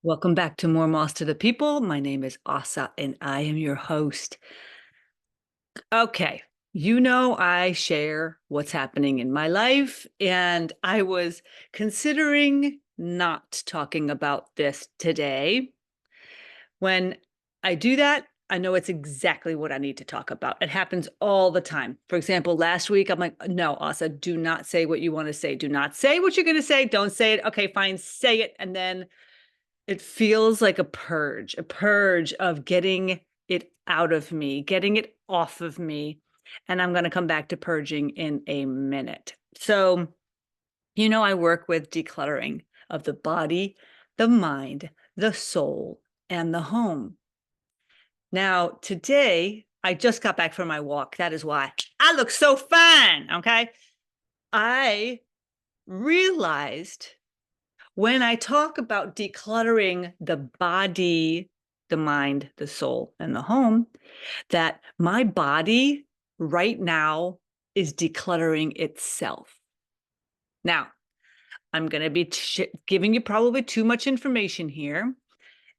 Welcome back to More Moss to the People. My name is Åsa and I am your host. Okay, I share what's happening in my life, and I was considering not talking about this today. When I do that, I know it's exactly what I need to talk about. It happens all the time. For example, last week, I'm like, no, Åsa, do not say what you want to say. Do not say what you're going to say. Don't say it. Okay, fine, say it. And then it feels like a purge of getting it out of me, getting it off of me. And I'm going to come back to purging in a minute. So, I work with decluttering of the body, the mind, the soul, and the home. Now, today, I just got back from my walk. That is why I look so fine. Okay. I realized when I talk about decluttering the body, the mind, the soul, and the home, that my body right now is decluttering itself. Now, I'm going to be giving you probably too much information here,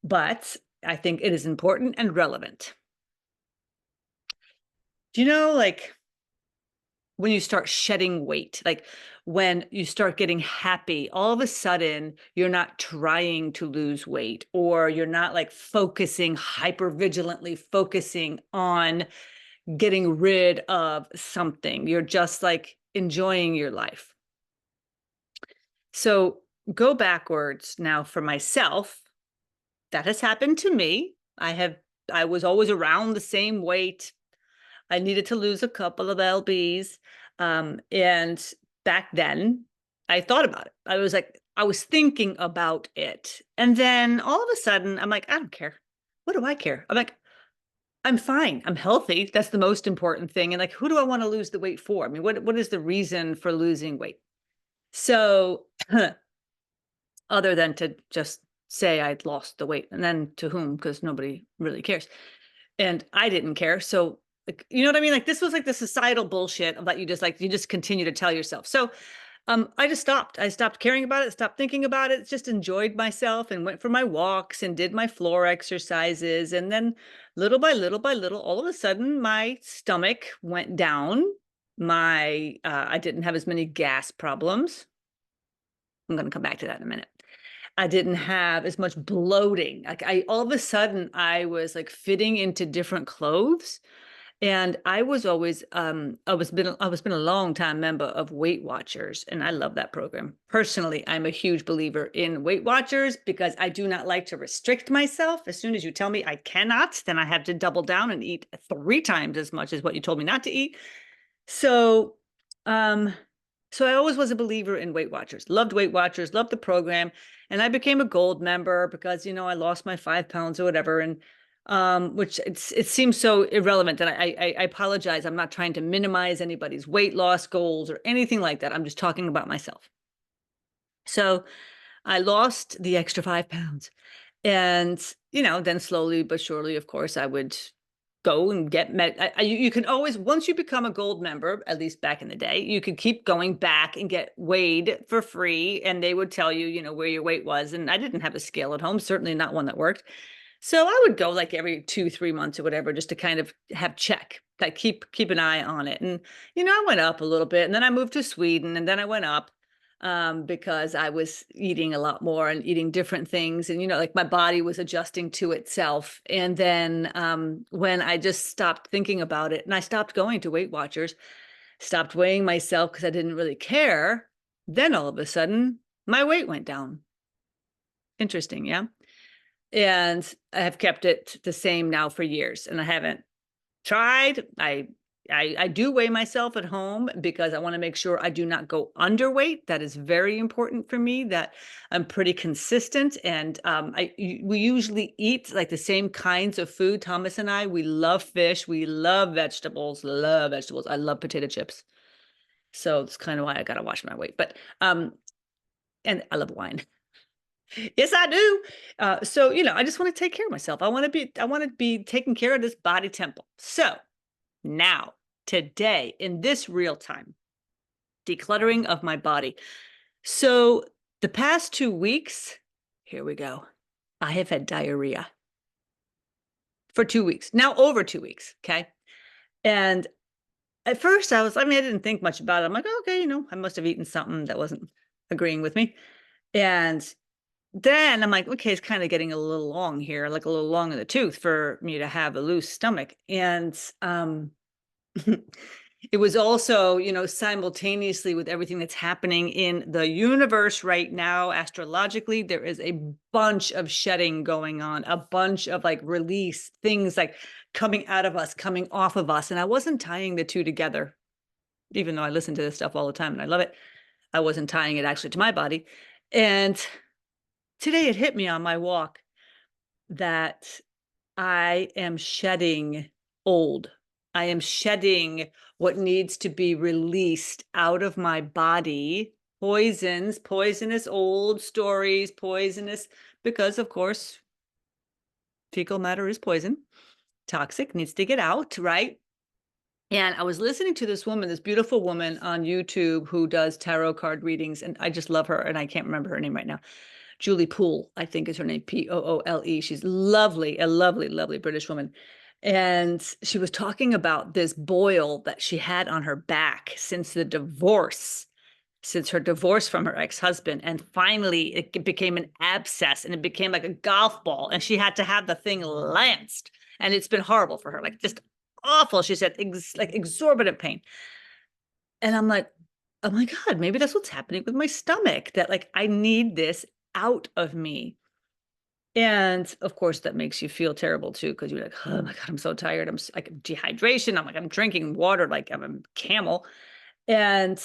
but I think it is important and relevant. Do you know, when you start shedding weight, like when you start getting happy, all of a sudden you're not trying to lose weight, or you're not like hyper vigilantly focusing on getting rid of something. You're just like enjoying your life. So go backwards now for myself. That has happened to me. I was always around the same weight. I needed to lose a couple of lbs. And back then, I thought about it. I was thinking about it. And then all of a sudden, I'm like, I don't care. What do I care? I'm like, I'm fine. I'm healthy. That's the most important thing. And like, who do I want to lose the weight for? I mean, what is the reason for losing weight? So, other than to just say I'd lost the weight, and then to whom? Because nobody really cares. And I didn't care. So, like, you know what I mean? Like, this was like the societal bullshit of that you just continue to tell yourself. So I just stopped. I stopped caring about it, stopped thinking about it, just enjoyed myself and went for my walks and did my floor exercises. And then little by little by little, all of a sudden my stomach went down. I didn't have as many gas problems. I'm going to come back to that in a minute. I didn't have as much bloating. Like all of a sudden I was like fitting into different clothes. And I was always, I was been a long time member of Weight Watchers, and I love that program. Personally, I'm a huge believer in Weight Watchers because I do not like to restrict myself. As soon as you tell me I cannot, then I have to double down and eat 3 times as much as what you told me not to eat. So, so I always was a believer in Weight Watchers, loved Weight Watchers, loved the program. And I became a gold member because, I lost my 5 pounds or whatever. And which it seems so irrelevant. And I apologize. I'm not trying to minimize anybody's weight loss goals or anything like that. I'm just talking about myself. So I lost the extra 5 pounds. And, then slowly but surely, of course, I would go and get met. You can always, once you become a gold member, at least back in the day, you could keep going back and get weighed for free. And they would tell you, where your weight was. And I didn't have a scale at home, certainly not one that worked. So I would go like every 2-3 months or whatever, just to kind of have check, like keep an eye on it. And, I went up a little bit, and then I moved to Sweden, and then I went up because I was eating a lot more and eating different things. And, like my body was adjusting to itself. And then when I just stopped thinking about it and I stopped going to Weight Watchers, stopped weighing myself because I didn't really care, then all of a sudden my weight went down. Interesting, yeah? And I have kept it the same now for years, and I haven't tried. I do weigh myself at home because I want to make sure I do not go underweight. That is very important for me, that I'm pretty consistent. And we usually eat like the same kinds of food. Thomas and I, we love fish. We love vegetables, love vegetables. I love potato chips. So it's kind of why I got to watch my weight. But, and I love wine. Yes, I do. So, I just want to take care of myself. I want to be taking care of this body temple. So now, today, in this real time, decluttering of my body. So the past 2 weeks, here we go. I have had diarrhea for 2 weeks, now over 2 weeks, okay? And at first I mean, I didn't think much about it. I'm like, "Okay, I must have eaten something that wasn't agreeing with me." And then I'm like, "Okay, it's kinda getting a little long here, like a little long in the tooth for me to have a loose stomach." And, it was also, simultaneously with everything that's happening in the universe right now, astrologically, there is a bunch of shedding going on, a bunch of like release things like coming out of us, coming off of us. And I wasn't tying the two together, even though I listen to this stuff all the time and I love it. I wasn't tying it actually to my body. And today it hit me on my walk that I am shedding old. I am shedding what needs to be released out of my body. Poisons, poisonous old stories, poisonous, because of course, fecal matter is poison, toxic, needs to get out, right? And I was listening to this woman, this beautiful woman on YouTube who does tarot card readings, and I just love her, and I can't remember her name right now. Julie Poole, I think is her name, Poole. She's lovely, a lovely, lovely British woman. And she was talking about this boil that she had on her back since her divorce from her ex-husband. And finally, it became an abscess and it became like a golf ball. And she had to have the thing lanced. And it's been horrible for her, like just awful. She said, like exorbitant pain. And I'm like, oh my God, maybe that's what's happening with my stomach, that like I need this out of me. And of course, that makes you feel terrible too, because you're like, oh my God, I'm so tired. Like dehydration. I'm like, I'm drinking water like I'm a camel. And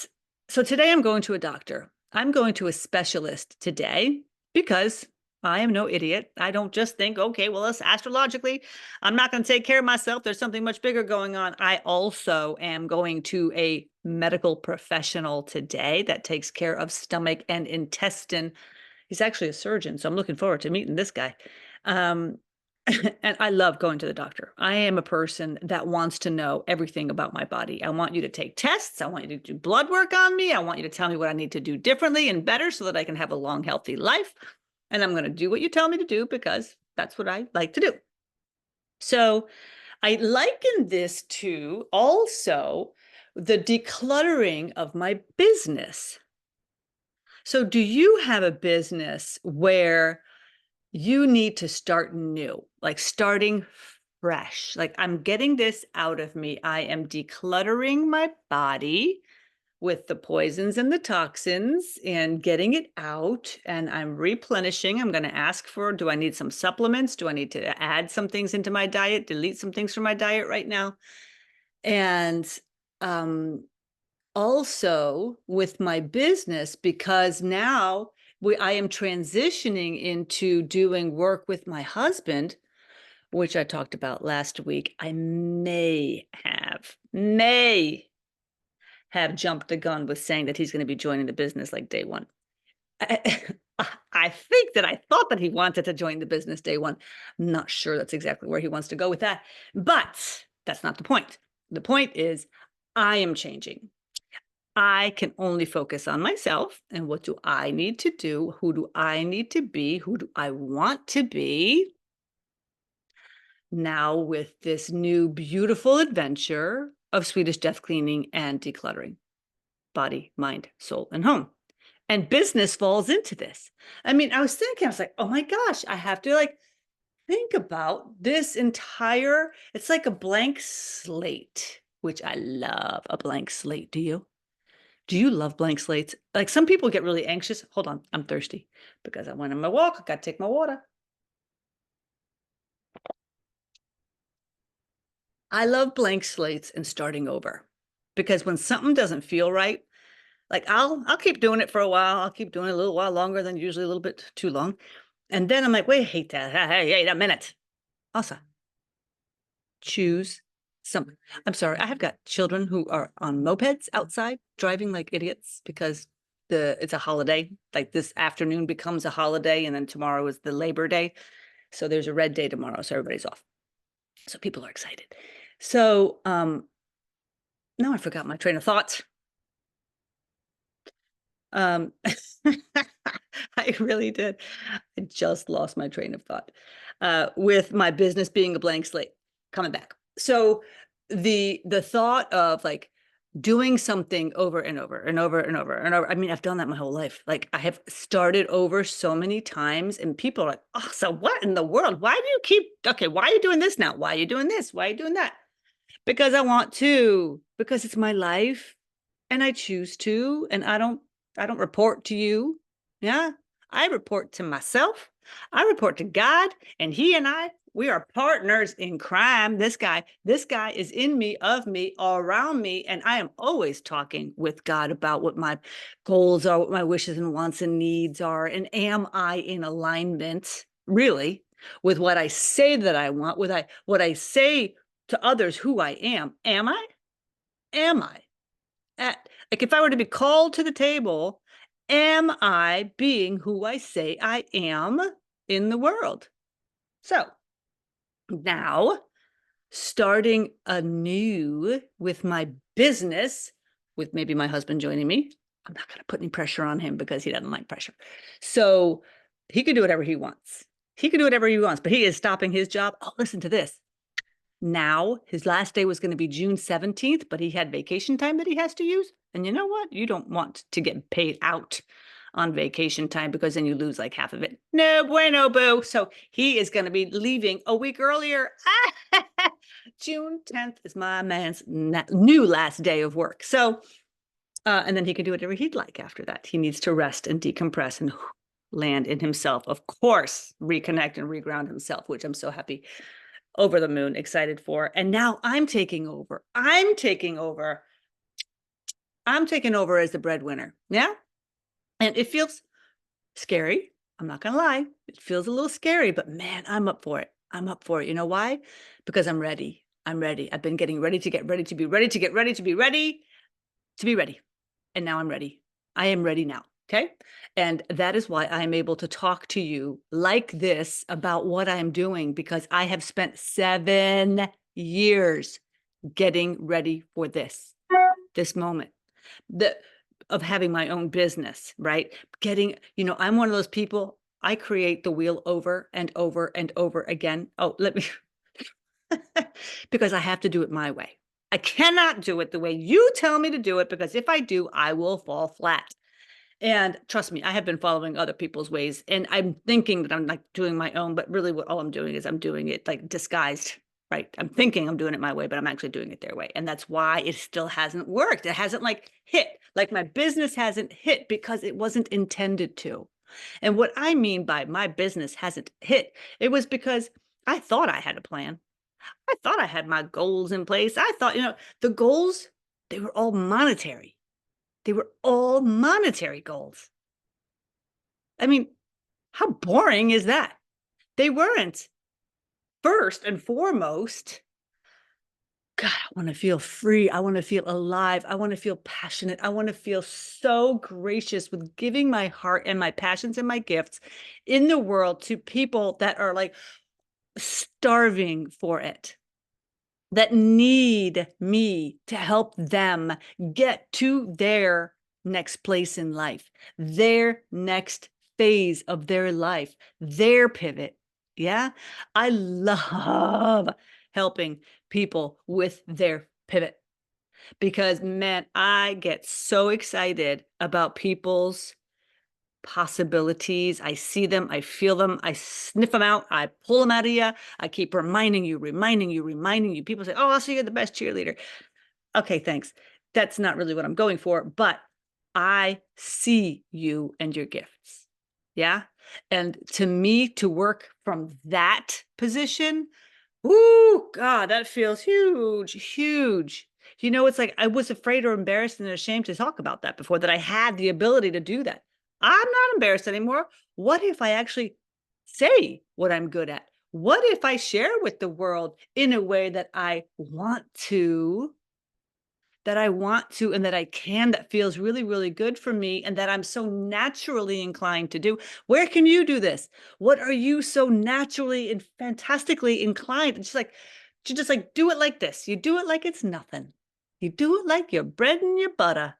so today I'm going to a doctor. I'm going to a specialist today because I am no idiot. I don't just think, okay, well, it's astrologically, I'm not going to take care of myself. There's something much bigger going on. I also am going to a medical professional today that takes care of stomach and intestine. He's actually a surgeon, so I'm looking forward to meeting this guy. Um, and I love going to the doctor. I am a person that wants to know everything about my body. I want you to take tests. I want you to do blood work on me. I want you to tell me what I need to do differently and better so that I can have a long, healthy life. And I'm going to do what you tell me to do because that's what I like to do. So I liken this to also the decluttering of my business. So do you have a business where you need to start new, like starting fresh? Like, I'm getting this out of me. I am decluttering my body with the poisons and the toxins and getting it out, and I'm replenishing. I'm going to ask for, do I need some supplements? Do I need to add some things into my diet, delete some things from my diet right now? And um also with my business, because now I am transitioning into doing work with my husband, which I talked about last week. I may have jumped the gun with saying that he's going to be joining the business like day one. I, I think that I thought that he wanted to join the business day one. I'm not sure that's exactly where he wants to go with that, but that's not the point. The point is I am changing. I can only focus on myself and what do I need to do? Who do I need to be? Who do I want to be? Now, with this new beautiful adventure of Swedish death cleaning and decluttering, body, mind, soul, and home. And business falls into this. I mean, I was like, oh my gosh, I have to like think about this entire, it's like a blank slate, which I love a blank slate. Do you? Do you love blank slates? Like some people get really anxious. Hold on, I'm thirsty because I went on my walk. I got to take my water. I love blank slates and starting over because when something doesn't feel right, like I'll keep doing it for a while. I'll keep doing it a little while longer than usually, a little bit too long. And then I'm like, wait, hate that. Hey, a minute. Asa, choose some. I'm sorry. I have got children who are on mopeds outside driving like idiots because it's a holiday. Like this afternoon becomes a holiday, and then tomorrow is the Labor Day. So there's a red day tomorrow, so everybody's off. So people are excited. So now I forgot my train of thought. Um I really did. I just lost my train of thought, with my business being a blank slate. Coming back. So the thought of like doing something over and over and over and over and over. I mean, I've done that my whole life. Like I have started over so many times, and people are like, "Oh, so what in the world? Why do you keep? Okay, why are you doing this now? Why are you doing this? Why are you doing that?" Because I want to, because it's my life and I choose to, and I don't report to you. Yeah. I report to myself. I report to God, and he and I, we are partners in crime. This guy is in me, of me, around me, and I am always talking with God about what my goals are, what my wishes and wants and needs are, and am I in alignment really with what I say that I want, with what I say to others who I am? Am I? Am I? Like if I were to be called to the table, am I being who I say I am in the world? So now, starting anew with my business, with maybe my husband joining me, I'm not going to put any pressure on him because he doesn't like pressure. So he can do whatever he wants. He can do whatever he wants, but he is stopping his job. Oh, listen to this. Now, his last day was going to be June 17th, but he had vacation time that he has to use. And you know what? You don't want to get paid out on vacation time because then you lose like half of it. No bueno, boo. So he is going to be leaving a week earlier. June 10th is my man's new last day of work. So, and then he can do whatever he'd like after that. He needs to rest and decompress and land in himself. Of course, reconnect and reground himself, which I'm so happy, over the moon, excited for. And now I'm taking over. I'm taking over as the breadwinner. Yeah. And it feels scary. I'm not going to lie. It feels a little scary, but man, I'm up for it. I'm up for it. You know why? Because I'm ready. I'm ready. I've been getting ready to get ready to be ready to get ready to be ready to be ready. And now I'm ready. I am ready now. Okay. And that is why I am able to talk to you like this about what I'm doing, because I have spent 7 years getting ready for this moment of having my own business, right? I'm one of those people, I create the wheel over and over and over again. Oh, let me, because I have to do it my way. I cannot do it the way you tell me to do it, because if I do, I will fall flat. And trust me, I have been following other people's ways, and I'm thinking that I'm like doing my own, but really all I'm doing is I'm doing it like disguised, right? I'm thinking I'm doing it my way, but I'm actually doing it their way. And that's why it still hasn't worked. It hasn't like hit, like my business hasn't hit because it wasn't intended to. And what I mean by my business hasn't hit, it was because I thought I had a plan. I thought I had my goals in place. I thought, the goals, they were all monetary. They were all monetary goals. I mean, how boring is that? They weren't. First and foremost, God, I want to feel free. I want to feel alive. I want to feel passionate. I want to feel so gracious with giving my heart and my passions and my gifts in the world to people that are like starving for it, that need me to help them get to their next place in life, their next phase of their life, their pivot. Yeah. I love helping people with their pivot because, man, I get so excited about people's possibilities. I see them, I feel them, I sniff them out, I pull them out of you. I keep reminding you. People say, "Oh, I'll see you're the best cheerleader." Okay, thanks. That's not really what I'm going for, but I see you and your gifts. Yeah. And to me, to work from that position, ooh, God, that feels huge, huge. It's like I was afraid or embarrassed and ashamed to talk about that before, that I had the ability to do that. I'm not embarrassed anymore. What if I actually say what I'm good at? What if I share with the world in a way that I want to, and that I can, that feels really, really good for me, and that I'm so naturally inclined to do? Where can you do this? What are you so naturally and fantastically inclined? It's just like, do it like this. You do it like it's nothing. You do it like your bread and your butter.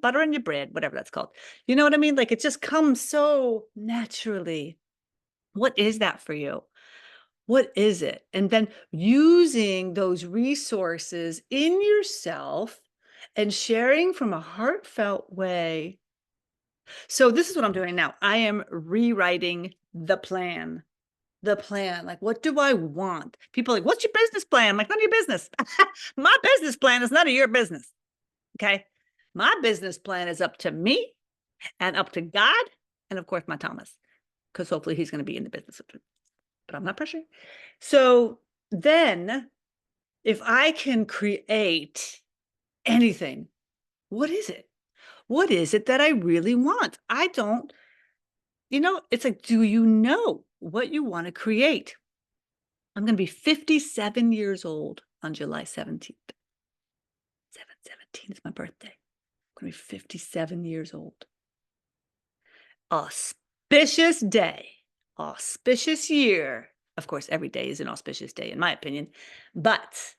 butter in your bread, whatever that's called. You know what I mean? Like it just comes so naturally. What is that for you? What is it? And then using those resources in yourself and sharing from a heartfelt way. So this is what I'm doing now. I am rewriting the plan. The plan. Like, what do I want? People are like, what's your business plan? I'm like, none of your business. My business plan is none of your business. Okay. My business plan is up to me and up to God. And of course, my Thomas, because hopefully he's going to be in the business, but I'm not pressuring. So then if I can create anything, what is it? What is it that I really want? I don't, it's like, do you know what you want to create? I'm going to be 57 years old on July 17th. 7/17 is my birthday. I'm going to be 57 years old. Auspicious day, auspicious year. Of course, every day is an auspicious day, in my opinion. But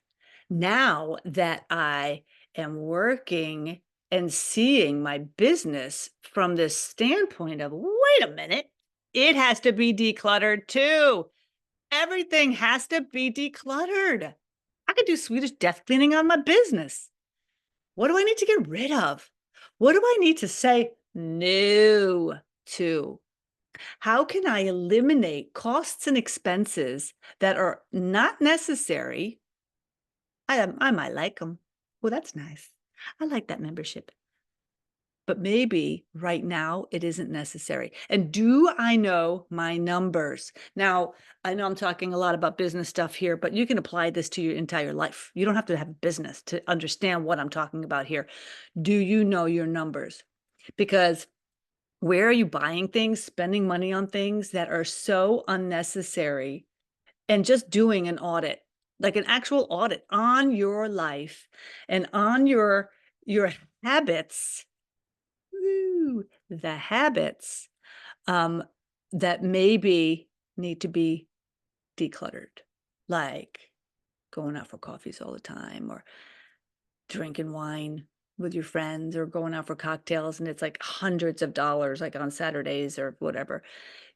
now that I am working and seeing my business from this standpoint of, wait a minute, it has to be decluttered too. Everything has to be decluttered. I could do Swedish death cleaning on my business. What do I need to get rid of? What do I need to say no to? How can I eliminate costs and expenses that are not necessary? I might like them. Well, that's nice. I like that membership. But maybe right now it isn't necessary. And do I know my numbers? Now, I know I'm talking a lot about business stuff here, but you can apply this to your entire life. You don't have to have a business to understand what I'm talking about here. Do you know your numbers? Because where are you buying things, spending money on things that are so unnecessary, and just doing an audit, like an actual audit on your life and on your habits, the habits that maybe need to be decluttered, like going out for coffees all the time or drinking wine with your friends or going out for cocktails and it's like hundreds of dollars like on Saturdays or whatever.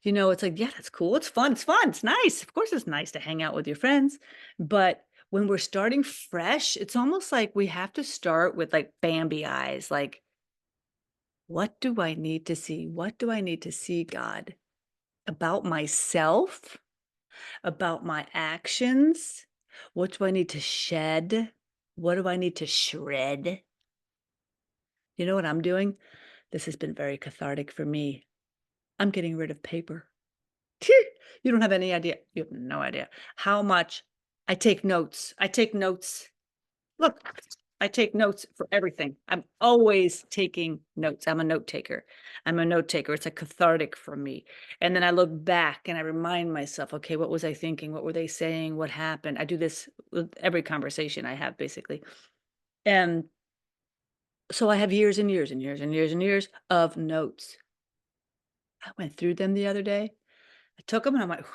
It's like, yeah, that's cool. It's fun. It's fun. It's nice. Of course, it's nice to hang out with your friends. But when we're starting fresh, it's almost like we have to start with like Bambi eyes. Like, what do I need to see? What do I need to see, God, about myself, about my actions? What do I need to shed? What do I need to shred? You know what I'm doing? This has been very cathartic for me. I'm getting rid of paper. You don't have any idea. You have no idea how much I take notes. I take notes. Look, I take notes for everything. I'm always taking notes. I'm a note taker. I'm a note taker. It's a cathartic for me. And then I look back and I remind myself, okay, what was I thinking? What were they saying? What happened? I do this with every conversation I have, basically. And so I have years and years and years and years and years of notes. I went through them the other day. I took them and I went,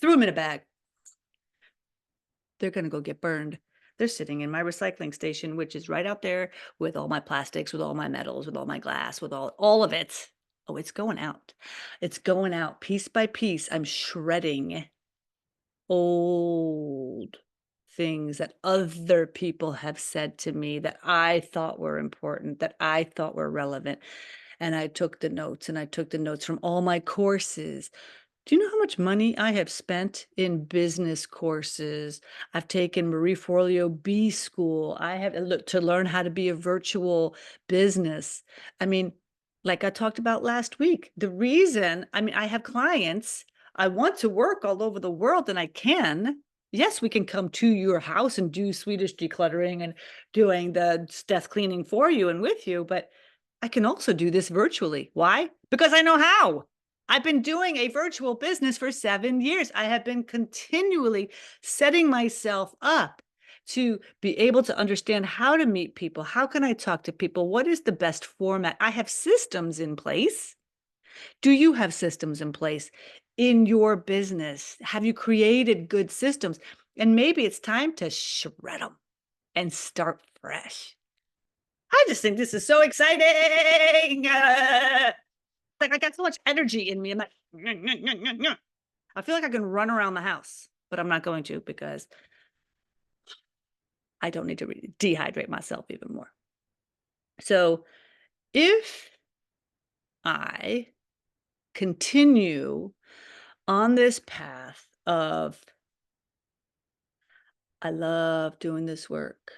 threw them in a bag. They're going to go get burned. They're sitting in my recycling station, which is right out there with all my plastics, with all my metals, with all my glass, with all of it. Oh, it's going out. It's going out piece by piece. I'm shredding old things that other people have said to me that I thought were important, that I thought were relevant. And I took the notes and I took the notes from all my courses. Do you know how much money I have spent in business courses? I've taken Marie Forleo B School. I have looked to learn how to be a virtual business. I mean, like I talked about last week, I have clients. I want to work all over the world and I can. Yes, we can come to your house and do Swedish decluttering and doing the death cleaning for you and with you, but I can also do this virtually. Why? Because I know how. I've been doing a virtual business for 7 years. I have been continually setting myself up to be able to understand how to meet people. How can I talk to people? What is the best format? I have systems in place. Do you have systems in place in your business? Have you created good systems? And maybe it's time to shred them and start fresh. I just think this is so exciting. Like I got so much energy in me. I'm like, I feel like I can run around the house, but I'm not going to because I don't need to dehydrate myself even more. So if I continue on this path of, I love doing this work.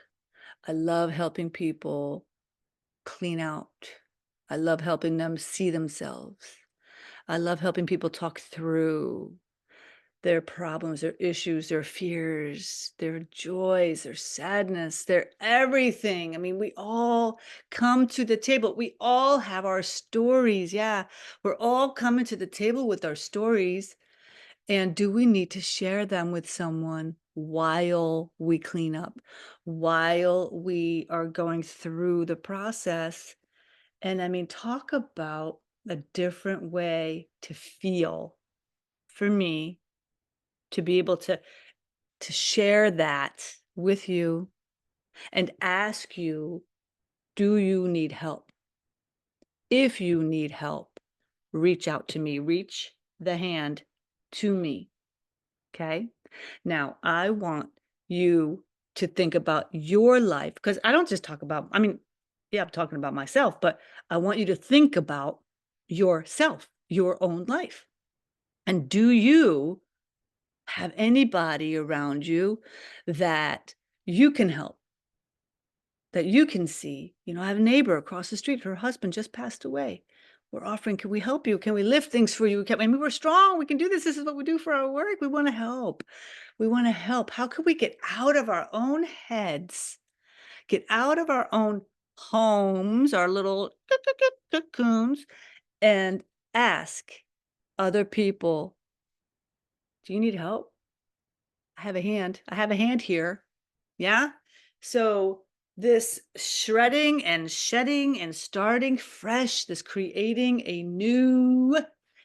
I love helping people clean out. I love helping them see themselves. I love helping people talk through their problems, their issues, their fears, their joys, their sadness, their everything. I mean, we all come to the table. We all have our stories. Yeah, we're all coming to the table with our stories. And do we need to share them with someone while we clean up, while we are going through the process? And I mean, talk about a different way to feel for me to be able to share that with you and ask you, do you need help? If you need help, reach out to me, reach the hand to me. Okay. Now, I want you to think about your life because I don't just talk about, I mean, yeah, I'm talking about myself, but I want you to think about yourself, your own life. And do you have anybody around you that you can help, that you can see? You know, I have a neighbor across the street, her husband just passed away. We're offering, can we help you? Can we lift things for you? I mean, we're strong. We can do this. This is what we do for our work. We want to help. We want to help. How can we get out of our own heads, get out of our own homes, our little cocoons, and ask other people, do you need help? I have a hand. I have a hand here. Yeah. So this shredding and shedding and starting fresh, this creating a new,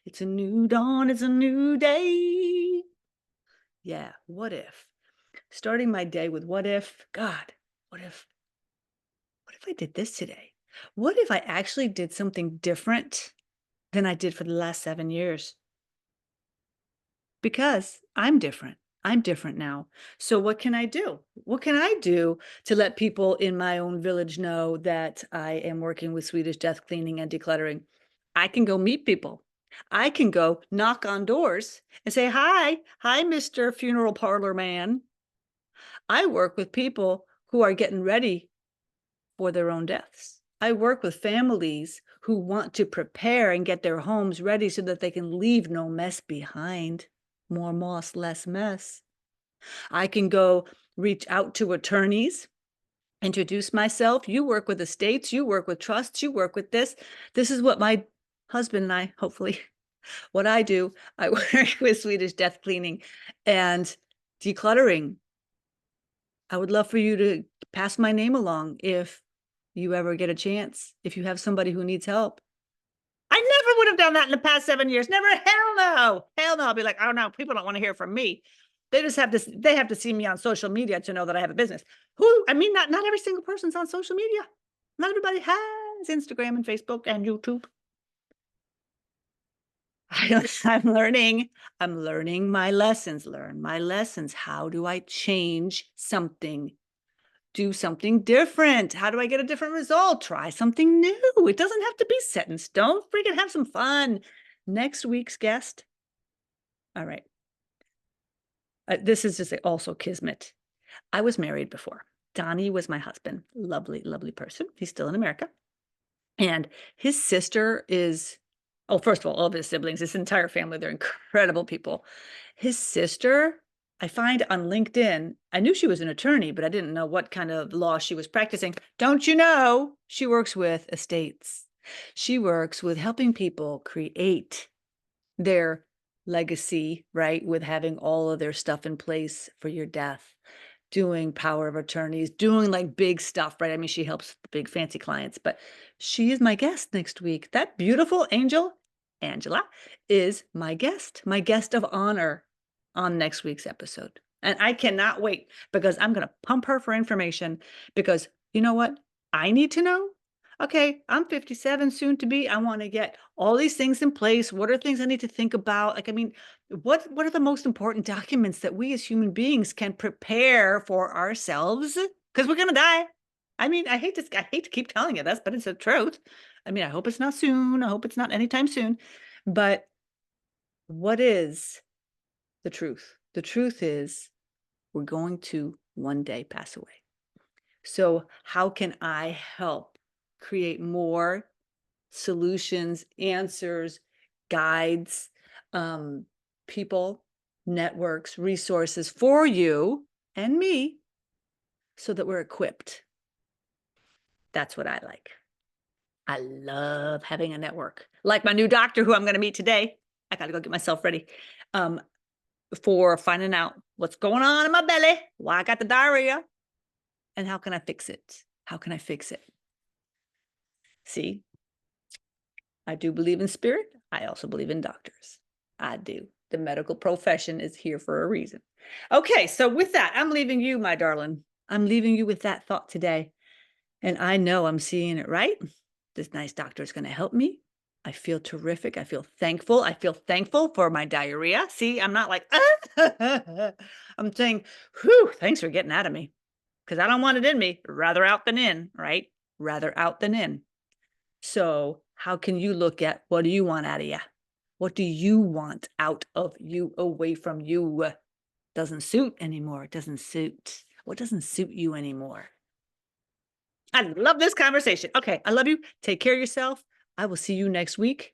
it's a new dawn, it's a new day. Yeah. What if? Starting my day with what if, God, what if I did this today? What if I actually did something different than I did for the last 7 years? Because I'm different. I'm different now. So what can I do? What can I do to let people in my own village know that I am working with Swedish death cleaning and decluttering? I can go meet people. I can go knock on doors and say, hi, Mr. Funeral Parlor Man. I work with people who are getting ready for their own deaths. I work with families who want to prepare and get their homes ready so that they can leave no mess behind. More moss, less mess. I can go reach out to attorneys, introduce myself. You work with estates, you work with trusts, you work with this. This is what my husband and I, hopefully, what I do. I work with Swedish death cleaning and decluttering. I would love for you to pass my name along if you ever get a chance, if you have somebody who needs help. I never would have done that in the past 7 years. Never. Hell no. Hell no. I'll be like, oh no, people don't want to hear from me. They just have to, they have to see me on social media to know that I have a business. I mean, not every single person's on social media. Not everybody has Instagram and Facebook and YouTube. I'm learning my lessons, learn my lessons. How do I change something? Do something different. How do I get a different result? Try something new. It doesn't have to be set in stone. Freaking have some fun. Next week's guest. All right. This is just also kismet. I was married before. Donnie was my husband. Lovely, lovely person. He's still in America. And his sister is, oh, first of all of his siblings, his entire family, they're incredible people. His sister, I find on LinkedIn, I knew she was an attorney, but I didn't know what kind of law she was practicing. Don't you know? She works with estates. She works with helping people create their legacy, right? With having all of their stuff in place for your death, doing power of attorneys, doing like big stuff, right? I mean, she helps big fancy clients, but she is my guest next week. That beautiful angel, Angela, is my guest of honor on next week's episode. And I cannot wait because I'm going to pump her for information because you know what? I need to know? Okay, I'm 57, soon to be. I want to get all these things in place. What are things I need to think about? Like, I mean, what are the most important documents that we as human beings can prepare for ourselves? Because we're gonna die. I mean, I hate to keep telling you this, but it's the truth. I mean, I hope it's not soon. I hope it's not anytime soon. But what is the truth? The truth is we're going to one day pass away. So how can I help create more solutions, answers, guides, people, networks, resources for you and me so that we're equipped? That's what I like. I love having a network. Like my new doctor who I'm going to meet today. I got to go get myself ready for finding out what's going on in my belly, why I got the diarrhea, and how can I fix it? How can I fix it? See, I do believe in spirit. I also believe in doctors. I do. The medical profession is here for a reason. Okay, so with that, I'm leaving you, my darling. I'm leaving you with that thought today. And I know I'm seeing it right. This nice doctor is going to help me. I feel terrific. I feel thankful. I feel thankful for my diarrhea. See, I'm not like, I'm saying, whew, thanks for getting out of me. Because I don't want it in me. Rather out than in, right? Rather out than in. So how can you look at what do you want out of you? What do you want out of you, away from you? Doesn't suit anymore. Doesn't suit. What doesn't suit you anymore? I love this conversation. Okay, I love you. Take care of yourself. I will see you next week.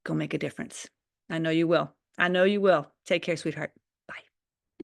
Go make a difference. I know you will. I know you will. Take care, sweetheart.